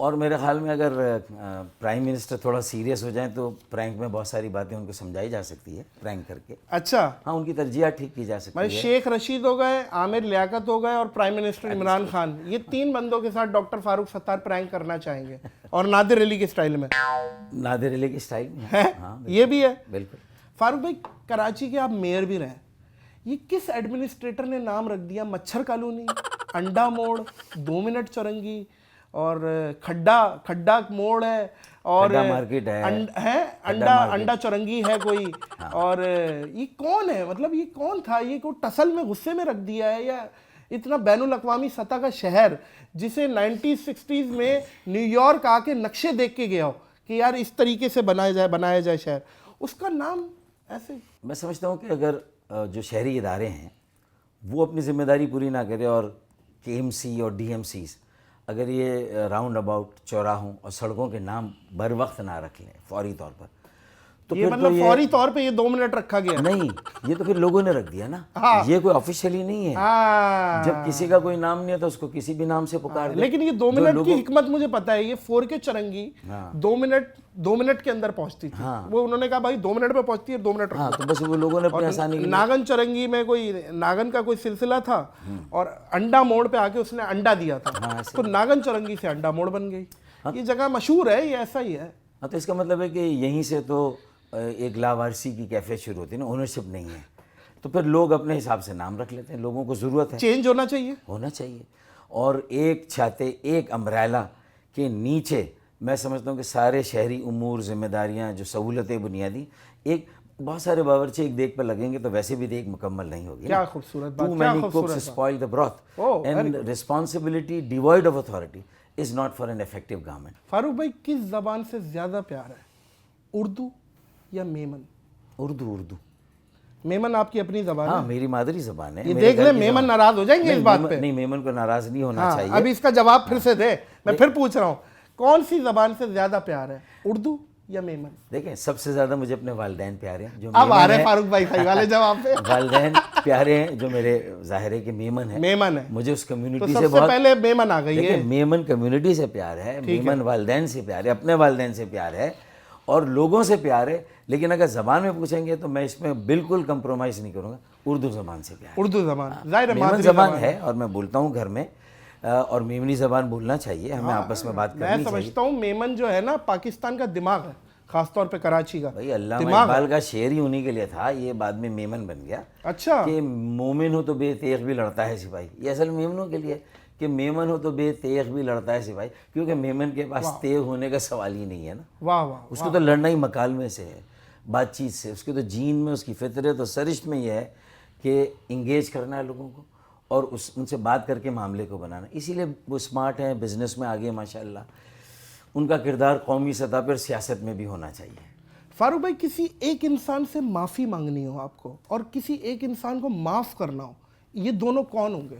اور میرے خیال میں اگر پرائم منسٹر تھوڑا سیریس ہو جائیں تو پرینک میں بہت ساری باتیں ان کو سمجھائی جا سکتی ہے پرینک کر کے. اچھا ہاں ان کی ترجیحات ٹھیک کی جا سکتی بھائی ہے. شیخ رشید ہو گئے, عامر لیاقت ہو گئے اور پرائم منسٹر عمران خان, یہ 3 بندوں کے ساتھ ڈاکٹر فاروق ستار پرینک کرنا چاہیں گے اور نادر علی کے سٹائل میں. نادر علی کے سٹائل میں ہے ہاں یہ بھی ہے. بالکل. فاروق بھائی کراچی کے آپ میئر بھی رہے, یہ کس ایڈمنسٹریٹر نے نام رکھ دیا مچھر کالونی, انڈا موڑ, 2 منٹ چورنگی اور کھڈا موڑ ہے اور کھڈا مارکیٹ ہے, انڈا چورنگی ہے کوئی, اور یہ کون ہے, مطلب یہ کون تھا, یہ کو ٹسل میں غصے میں رکھ دیا ہے یا اتنا بین الاقوامی سطح کا شہر جسے 1960s میں نیو یارک آ کے نقشے دیکھ کے گیا ہو کہ یار اس طریقے سے بنایا جائے شہر, اس کا نام ایسے. میں سمجھتا ہوں کہ اگر جو شہری ادارے ہیں وہ اپنی ذمہ داری پوری نہ کرے اور کے ایم سی اور ڈی ایم سیز اگر یہ راؤنڈ اباؤٹ چوراہوں اور سڑکوں کے نام بر وقت نہ رکھ لیں فوری طور پر, تو یہ پھر مطلب فوری طور پہ یہ 2 منٹ رکھا گیا نہیں, یہ تو پھر لوگوں نے رکھ دیا نا, یہ کوئی آفیشیلی نہیں ہے. جب کسی کا کوئی نام نہیں ہے تو اس کو کسی بھی نام سے پکار دے. لیکن یہ 2 منٹ کی حکمت مجھے پتا ہے, یہ 4K چرنگی 2 منٹ کے اندر پہنچتی تھی, وہ انہوں نے کہا بھائی 2 منٹ پہ پہنچتی ہے 2 منٹ ہاں تو بس وہ لوگوں نے اپنی آسانی. ناگن چرنگی میں کوئی ناگن کا کوئی سلسلہ تھا اور انڈا موڑ پہ آ کے اس نے انڈا دیا تھا تو ناگن چرنگی سے انڈا موڑ بن گئی. یہ جگہ مشہور ہے, یہ ایسا ہی ہے. ہاں تو اس کا مطلب ہے کہ یہیں سے تو ایک لاوارسی کی کیفیت شروع ہوتی ہے نا, اونرشپ نہیں ہے, تو پھر لوگ اپنے حساب سے نام رکھ لیتے ہیں. لوگوں کو ضرورت ہے, چینج ہونا چاہیے اور ایک چھاتے ایک امبریلا کے نیچے میں سمجھتا ہوں کہ سارے شہری امور ذمہ داریاں جو سہولتیں بنیادی, ایک بہت سارے باورچی ایک دیگ پہ لگیں گے تو ویسے بھی دیگ مکمل نہیں ہوگی. کیا خوبصورت بات, Too many cooks spoil the broth and responsibility devoid of authority is not for an effective government. فاروق بھائی کس زبان سے زیادہ پیار ہے, اردو یا میمن؟ اردو. میمن آپ کی اپنی زبان ہے؟ ہاں میری مادری زبان ہے. یہ دیکھ لیں میمن ناراض ہو جائیں گے اس بات پہ. نہیں, میمن کو ناراض نہیں ہونا چاہیے. ابھی اس کا جواب پھر سے دے, میں پھر پوچھ رہا ہوں کون سی زبان سے زیادہ پیار ہے, اردو یا میمن؟ دیکھیں سب سے زیادہ مجھے اپنے والدین پیارے ہیں جو اب آ رہے فاروق بھائی صحیح والے جواب پہ. والدین پیارے ہیں جو میرے ظاہر ہے کہ میمن ہے. مجھے اس کمیونٹی سے بہت پہلے میمن آ گئی ہے. میمن کمیونٹی سے پیار ہے, میمن والدین سے پیار ہے, اپنے والدین سے پیار ہے اور لوگوں سے پیار ہے. لیکن اگر زبان میں پوچھیں گے تو میں اس میں بالکل کمپرومائز نہیں کروں گا, اردو زبان سے پیار ہے. اردو زبان ظاہر میمن زبان ہے اور میں بولتا ہوں گھر میں, اور میمنی زبان بولنا چاہیے, ہمیں آپس میں بات کرنی چاہیے. میں سمجھتا ہوں میمن جو ہے نا پاکستان کا دماغ ہے, خاص طور پہ کراچی کا. بھائی علامہ اقبال کا شعر ہی انہی کے لیے تھا, یہ بعد میں میمن بن گیا. اچھا کہ مومن ہو تو بے تیغ بھی لڑتا ہے سپاہی, یہ اصل میمنوں کے لیے کہ میمن ہو تو بے تیغ بھی لڑتا ہے سپاہی, کیونکہ میمن کے پاس تیغ ہونے کا سوال ہی نہیں ہے نا. واہ واہ, اس کو تو لڑنا ہی مکالمے سے ہے, بات چیت سے. اس کے تو جین میں, اس کی فطرت اور سرشت میں یہ ہے کہ انگیج کرنا ہے لوگوں کو اور ان سے بات کر کے معاملے کو بنانا. اسی لیے وہ اسمارٹ ہیں, بزنس میں آگے ماشاءاللہ. ان کا کردار قومی سطح پر سیاست میں بھی ہونا چاہیے. فاروق بھائی کسی ایک انسان سے معافی مانگنی ہو آپ کو اور کسی ایک انسان کو معاف کرنا ہو, یہ دونوں کون ہوں گے؟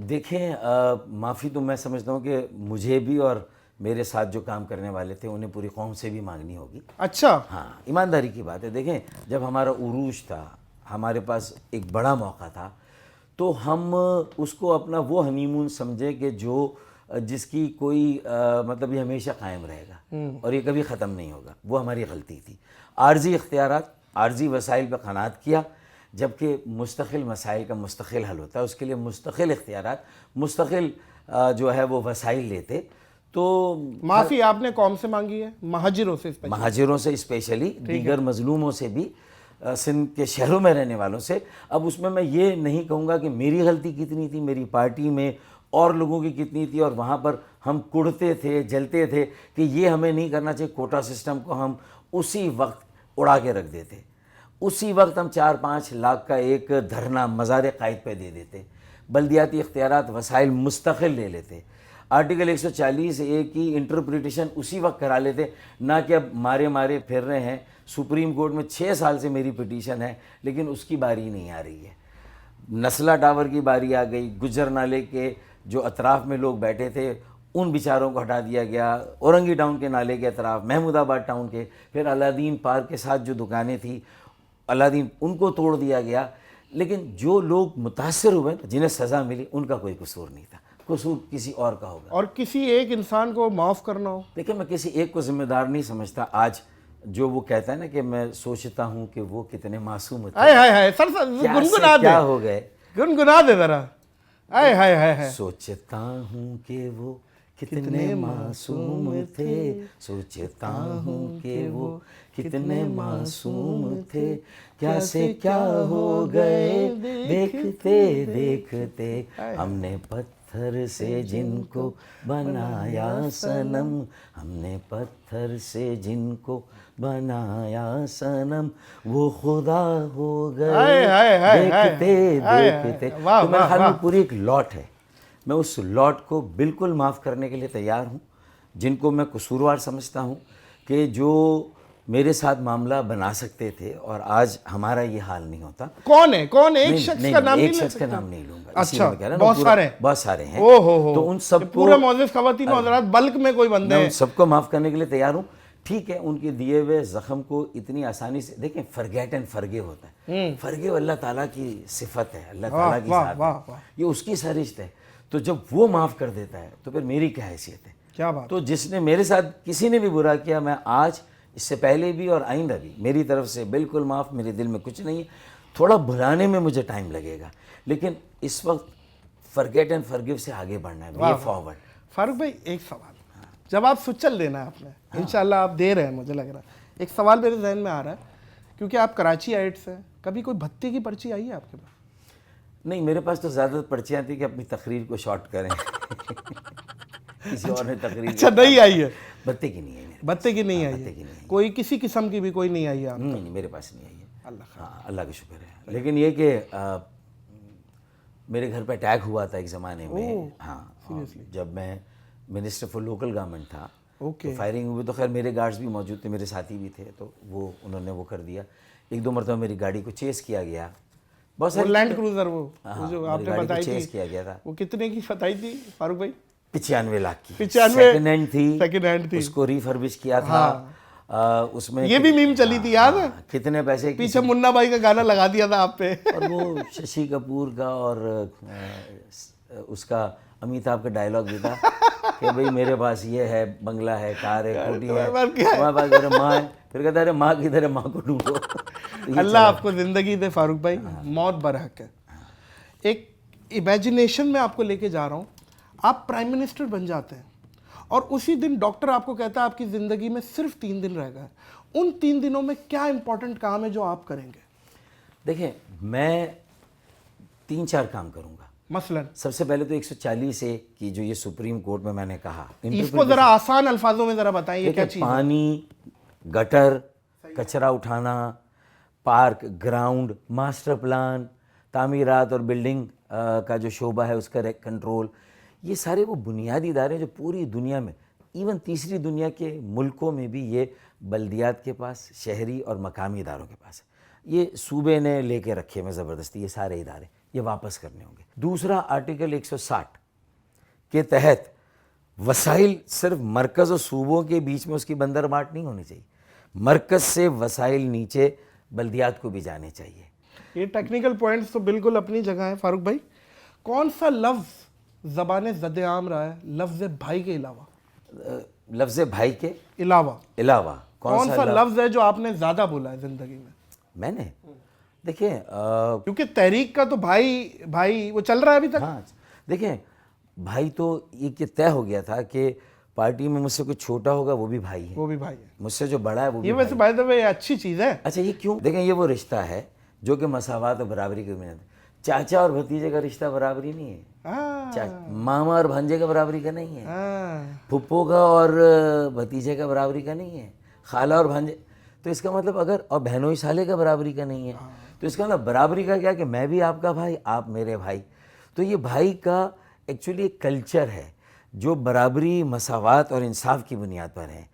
دیکھیں معافی تو میں سمجھتا ہوں کہ مجھے بھی اور میرے ساتھ جو کام کرنے والے تھے انہیں پوری قوم سے بھی مانگنی ہوگی. اچھا ہاں ایمانداری کی بات ہے. دیکھیں جب ہمارا عروج تھا, ہمارے پاس ایک بڑا موقع تھا, تو ہم اس کو اپنا وہ ہنی مون سمجھے کہ جس کی کوئی مطلب یہ ہمیشہ قائم رہے گا اور یہ کبھی ختم نہیں ہوگا. وہ ہماری غلطی تھی. عارضی اختیارات, عارضی وسائل پہ قناعت کیا, جبکہ مستقل مسائل کا مستقل حل ہوتا ہے. اس کے لیے مستقل اختیارات, مستقل جو ہے وہ وسائل لیتے. تو معافی آپ نے قوم سے مانگی ہے, مہاجروں سے اسپیشلی, دیگر مظلوموں سے بھی, سندھ کے شہروں میں رہنے والوں سے. اب اس میں یہ نہیں کہوں گا کہ میری غلطی کتنی تھی, میری پارٹی میں اور لوگوں کی کتنی تھی, اور وہاں پر ہم کڑتے تھے, جلتے تھے کہ یہ ہمیں نہیں کرنا چاہیے. کوٹا سسٹم کو ہم اسی وقت اڑا کے رکھ دیتے, اسی وقت ہم 4-5 لاکھ کا ایک دھرنا مزار قائد پہ دے دیتے. بلدیاتی اختیارات وسائل مستقل لے لیتے. آرٹیکل 140A کی انٹرپریٹیشن اسی وقت کرا لیتے, نہ کہ اب مارے پھر رہے ہیں. سپریم کورٹ میں 6 سال سے میری پٹیشن ہے لیکن اس کی باری نہیں آ رہی ہے. نسلہ ٹاور کی باری آ گئی, گجر نالے کے جو اطراف میں لوگ بیٹھے تھے ان بیچاروں کو ہٹا دیا گیا, اورنگی ٹاؤن کے نالے کے اطراف, محمود آباد ٹاؤن کے, پھر علادین پارک کے ساتھ جو دکانیں تھیں علادین, ان کو توڑ دیا گیا. لیکن جو لوگ متاثر ہوئے, جنہیں سزا ملی, ان کا کوئی قصور نہیں تھا. قصور کسی اور کا ہوگا. اور کسی ایک انسان کو معاف کرنا ہو. دیکھیں میں کسی ایک کو ذمہ دار نہیں سمجھتا. آج جو وہ کہتا ہے نا کہ میں سوچتا ہوں کہ وہ کتنے معصوم تھے, ہائے ہائے ہائے, سر گنگنا دے, کیا ہو گئے, گنگنا دے ذرا. ہائے ہائے ہائے ہائے, سوچتا ہوں کہ وہ کتنے معصوم تھے, سوچتا ہوں کہ وہ کتنے معصوم تھے, کیا سے کیا ہو گئے دیکھتے دیکھتے, ہم نے پتھر سے جن کو بنایا صنم, ہم نے پتھر سے جن کو بنایا صنم, وہ خدا ہو گئے دیکھتے دیکھتے. تو میرے خیال میں پوری ایک لاٹ ہے. میں اس لاٹ کو بالکل معاف کرنے کے لیے تیار ہوں, جن کو میں قصوروار سمجھتا ہوں کہ جو میرے ساتھ معاملہ بنا سکتے تھے اور آج ہمارا یہ حال نہیں ہوتا. کون ہے, کون ایک شخص کا نام؟ ایک شخص کا نام نہیں لوں گا. اچھا, بہت سارے ہیں, بہت سارے ہیں. تو ان سب کو پورے معزز خواتین و حضرات بلک میں کوئی بندے ہیں, ان سب کو معاف کرنے کے لیے تیار ہوں. ٹھیک ہے, ان کے دیے ہوئے زخم کو اتنی آسانی سے, دیکھیں فرگیٹ اینڈ فرگیو ہوتا ہے. فرگیو اللہ تعالیٰ کی صفت ہے, اللہ تعالیٰ کی ذات ہے, یہ اس کی سرشت ہے. تو جب وہ معاف کر دیتا ہے تو پھر میری کیا حیثیت ہے؟ کیا بات. تو جس نے میرے ساتھ کسی نے بھی برا کیا, میں آج اس سے پہلے بھی اور آئندہ بھی میری طرف سے بالکل معاف. میرے دل میں کچھ نہیں ہے, تھوڑا بھلانے میں مجھے ٹائم لگے گا, لیکن اس وقت فرگیٹ اینڈ فرگیو سے آگے بڑھنا ہے, وے فارورڈ. فاروق بھائی ایک سوال, جب آپ سچل دینا ہے آپ نے, انشاءاللہ آپ دے رہے ہیں, مجھے لگ رہا ہے, ایک سوال میرے ذہن میں آ رہا ہے, کیونکہ آپ کراچی آئٹ سے, کبھی کوئی بھتے کی پرچی آئی ہے آپ کے پاس؟ نہیں, میرے پاس تو زیادہ پرچیاں تھیں کہ اپنی تقریر کو شارٹ کریں. کسی اور نے تقریر, اچھا نہیں آئی ہے, بھتے کی نہیں آئی, بھتے کی نہیں آئی ہے, کوئی کسی قسم کی بھی کوئی نہیں آئی ہے؟ نہیں, میرے پاس نہیں آئی ہے. اللہ ہاں, اللہ کا شکر ہے. لیکن یہ کہ میرے گھر پہ اٹیک ہوا تھا ایک زمانے میں. ہاں, جب میں منسٹر فار لوکل گورنمنٹ تھا, تو فائرنگ ہوئی. تو خیر میرے گارڈز بھی موجود تھے, میرے ساتھی بھی تھے, تو وہ انہوں نے وہ کر دیا. ایک دو مرتبہ میری گاڑی کو چیز کیا گیا, بہت ساری لینڈ کروزر, وہ جو آپ نے بتائی چیز تھی, کیا گیا تھا. وہ کتنے کی بتائی تھی فاروق بھائی؟ 95 لاکھ کی, 95 سیکنڈ ہینڈ تھی, سیکنڈ ہینڈ تھی, اس کو ریفربش کیا تھا. اس میں یہ بھی میم چلی تھی, یاد ہے, کتنے پیسے, پیچھے منا بھائی کا گانا لگا دیا تھا آپ پہ, اور وہ ششی کپور کا اور اس کا امیتابھ کا ڈائلاگ بھی تھا کہ بھئی میرے پاس یہ ہے, بنگلہ ہے, کار ہے, کوٹی ہے, تمہارے پاس میرے ماں ہے. پھر کہتا ہے ماں کدھر ہے, ماں کو ڈھونڈو. اللہ آپ کو زندگی دے فاروق بھائی, موت برحق ہے. ایک امیجنیشن میں آپ کو لے کے جا رہا ہوں, آپ پرائم منسٹر بن جاتے ہیں اور اسی دن ڈاکٹر آپ کو کہتا ہے آپ کی زندگی میں صرف 3 دن رہ گئے. ان 3 دنوں میں کیا امپورٹنٹ کام ہے جو آپ کریں گے؟ دیکھیں, میں 3-4 کام کروں گا. مثلا سب سے پہلے تو 140 اے کی جو یہ سپریم کورٹ میں نے کہا, اس کو ذرا آسان الفاظوں میں ذرا بتائیں, یہ کیا چیز ہے؟ پانی, گٹر, کچرا اٹھانا, پارک, گراؤنڈ, ماسٹر پلان, تعمیرات اور بلڈنگ کا جو شعبہ ہے اس کا کنٹرول, یہ سارے وہ بنیادی ادارے جو پوری دنیا میں, ایون تیسری دنیا کے ملکوں میں بھی یہ بلدیات کے پاس, شہری اور مقامی اداروں کے پاس ہے. یہ صوبے نے لے کے رکھے میں زبردستی, یہ سارے ادارے یہ واپس کرنے ہوں گے. دوسرا, آرٹیکل 160 کے تحت وسائل صرف مرکز اور صوبوں کے بیچ میں اس کی بندر بانٹ نہیں ہونی چاہیے, مرکز سے وسائل نیچے بلدیات کو بھی جانے چاہیے. یہ ٹیکنیکل پوائنٹس تو بالکل اپنی جگہ ہیں فاروق بھائی. کون سا لفظ زبان زد عام رہا ہے لفظ بھائی کے علاوہ؟ لفظ بھائی کے علاوہ کون سا لفظ لفظ ہے جو آپ نے زیادہ بولا ہے زندگی میں؟ میں نے, دیکھیں, کیونکہ تحریک کا تو بھائی وہ چل رہا ہے ابھی تک. ہاں, دیکھیں بھائی تو یہ طے ہو گیا تھا کہ پارٹی میں مجھ سے کوئی چھوٹا ہوگا وہ بھی بھائی ہے, وہ بھی بھائی ہے, مجھ سے جو بڑا ہے وہ بھی. یہ ویسے بائی دا وے اچھی چیز ہے. اچھا, یہ کیوں؟ دیکھیں, یہ وہ رشتہ ہے جو کہ مساوات اور برابری کی بنیاد. چاچا اور بھتیجے کا رشتہ برابری نہیں ہے, ماما اور بھانجے کا برابری کا نہیں ہے, پھپھو کا اور بھتیجے کا برابری کا نہیں ہے, خالہ اور بھانجے. تو اس کا مطلب اگر, اور بہنوئی سالے کا برابری کا نہیں ہے, تو اس کا مطلب برابری کا کیا کہ میں بھی آپ کا بھائی, آپ میرے بھائی. تو یہ بھائی کا ایکچولی ایک کلچر ہے جو برابری, مساوات اور انصاف کی بنیاد پر ہے.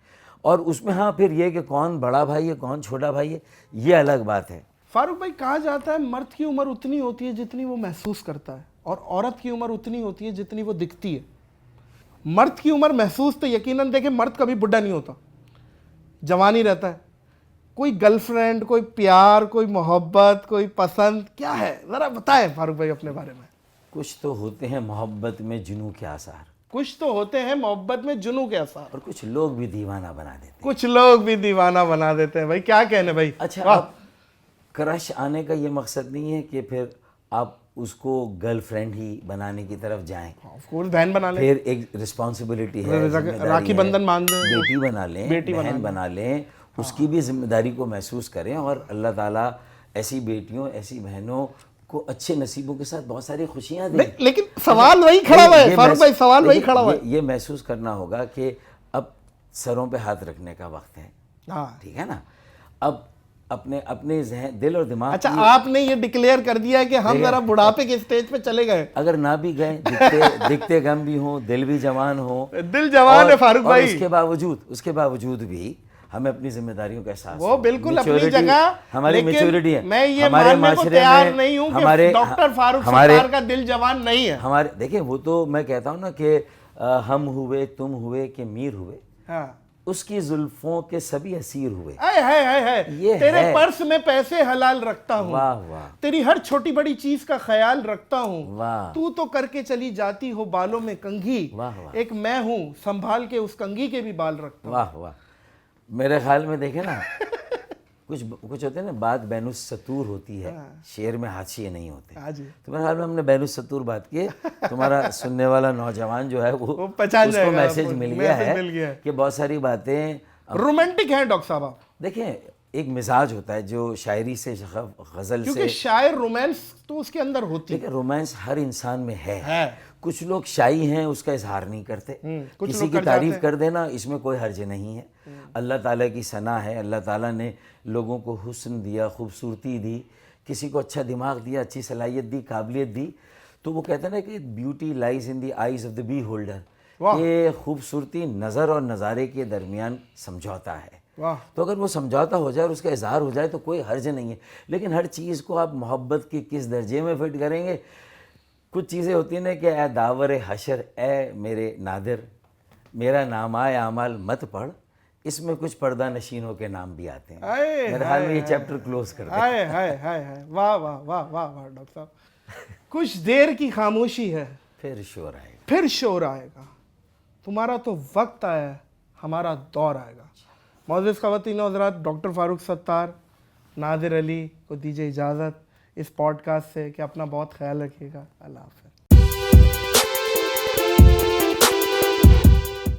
اور اس میں ہاں پھر یہ کہ کون بڑا بھائی ہے کون چھوٹا بھائی ہے یہ الگ بات ہے. فاروق بھائی, کہا جاتا ہے مرد کی عمر اتنی ہوتی ہے جتنی وہ محسوس کرتا ہے, اور عورت کی عمر اتنی ہوتی ہے جتنی وہ دکھتی ہے. مرد کی عمر محسوس تو یقیناً, دیکھیں مرد کبھی بڈھا نہیں ہوتا, جوان ہی رہتا ہے. کوئی گرل فرینڈ, کوئی پیار, کوئی محبت, کوئی پسند, کیا ہے ذرا بتائیں فاروق بھائی اپنے بارے میں. کچھ تو ہوتے ہیں محبت میں جنوں کے آثار، کچھ تو ہوتے ہیں محبت میں جنوں کے اثار، اور کچھ لوگ بھی دیوانہ بنا دیتے ہیں۔ کچھ لوگ بھی دیوانہ بنا دیتے ہیں۔ بھائی کیا کہنے بھائی۔ اچھا، اب کرش آنے کا یہ مقصد نہیں ہے کہ پھر آپ اس کو گرل فرینڈ ہی بنانے کی طرف جائیں، آف کورس بہن بنا لیں، پھر ایک رسپانسبلٹی ہے، ذمہ داری راکھی ہے، بندھن مان دیں، بیٹی بنا لیں، بہن بنا لیں، اس کی بھی ذمہ داری کو محسوس کریں، اور اللہ تعالیٰ ایسی بیٹیوں ایسی بہنوں کو اچھے نصیبوں کے ساتھ بہت ساری خوشیاں دیں۔ لیکن سوال وہی کھڑا ہوا ہے فاروق بھائی، سوال وہی کھڑا ہوا ہے۔ یہ محسوس کرنا ہوگا کہ اب سروں پہ ہاتھ رکھنے کا وقت ہے، ہاں ٹھیک ہے نا؟ اب اپنے ذہن، دل اور دماغ اچھا، آپ نے یہ ڈکلیئر کر دیا ہے کہ ہم ذرا بڑھاپے کے اسٹیج پہ چلے گئے۔ اگر نہ بھی گئے، دکھتے غم بھی ہوں، دل بھی جوان ہو، دل جوان ہے فاروق اور بھائی، اس کے باوجود بھی ہمیں اپنی ذمہ داریوں کا احساس وہ بالکل اپنی جگہ، ہماری میچورٹی ہے۔ میں یہ ہمارے ماننے کو معاشرے تیار میں نہیں ہوں کہ ڈاکٹر فاروق ستار کا دل جوان نہیں ہے۔ ہمارے دیکھیں، وہ تو میں کہتا ہوں نا کہ ہم ہوئے، تم ہوئے کہ میر ہوئے، ہاں، اس کی زلفوں کے سبھی اسیر ہوئے۔ ہے تیرے پرس میں پیسے حلال رکھتا ہوں، واہ واہ، تیری ہر چھوٹی بڑی چیز کا خیال رکھتا ہوں، واہ تو کر کے چلی جاتی ہو بالوں میں کنگھی، واہ واہ، ایک میں ہوں سنبھال کے اس کنگھی کے بھی بال رکھتا ہوں۔ واہ واہ۔ میرے خیال میں دیکھیں نا، کچھ ہوتے ہیں نا، بات بین السطور ہوتی ہے، شعر میں حاشیے نہیں ہوتے۔ ہاں جی، تو میرے خیال میں ہم نے بین السطور بات کی، تمہارا سننے والا نوجوان جو ہے وہ پہچان اس جائے کو گا، میسج مل گیا ہے کہ بہت ساری باتیں رومانٹک ہیں ڈاکٹر صاحب آپ، دیکھیں، ایک مزاج ہوتا ہے جو شاعری سے، غزل سے، کیونکہ شاعر رومانس تو اس کے اندر ہوتی ہے۔ دیکھیں رومانس ہر انسان میں ہے، کچھ لوگ شائی ہیں، اس کا اظہار نہیں کرتے، کسی کی تعریف کر دینا اس میں کوئی حرج نہیں ہے۔ اللہ تعالیٰ کی ثنا ہے، اللہ تعالیٰ نے لوگوں کو حسن دیا، خوبصورتی دی، کسی کو اچھا دماغ دیا، اچھی صلاحیت دی، قابلیت دی، تو وہ کہتے ہیں نا کہ beauty lies in the eyes of the beholder, کہ خوبصورتی نظر اور نظارے کے درمیان سمجھوتا ہے۔ تو اگر وہ سمجھوتا ہو جائے اور اس کا اظہار ہو جائے تو کوئی حرج نہیں ہے، لیکن ہر چیز کو آپ محبت کے کس درجے میں فٹ کریں گے؟ کچھ چیزیں ہوتی ہیں نا کہ اے داور حشر، اے میرے نادر، میرا نامۂ اعمال مت پڑھ، اس میں کچھ پردہ نشینوں کے نام بھی آتے ہیں۔ میرے خیال میں یہ چیپٹر کلوز کر دیں۔ واہ واہ واہ واہ واہ ڈاکٹر صاحب، کچھ دیر کی خاموشی ہے، پھر شور آئے گا، پھر شور آئے گا، تمہارا تو وقت آیا ہے، ہمارا دور آئے گا۔ معزز خواتین و حضرات، ڈاکٹر فاروق ستار، نادر علی کو دیجیے اجازت اس پوڈ کاسٹ سے کہ اپنا بہت خیال رکھیے گا۔ اللہ حافظ۔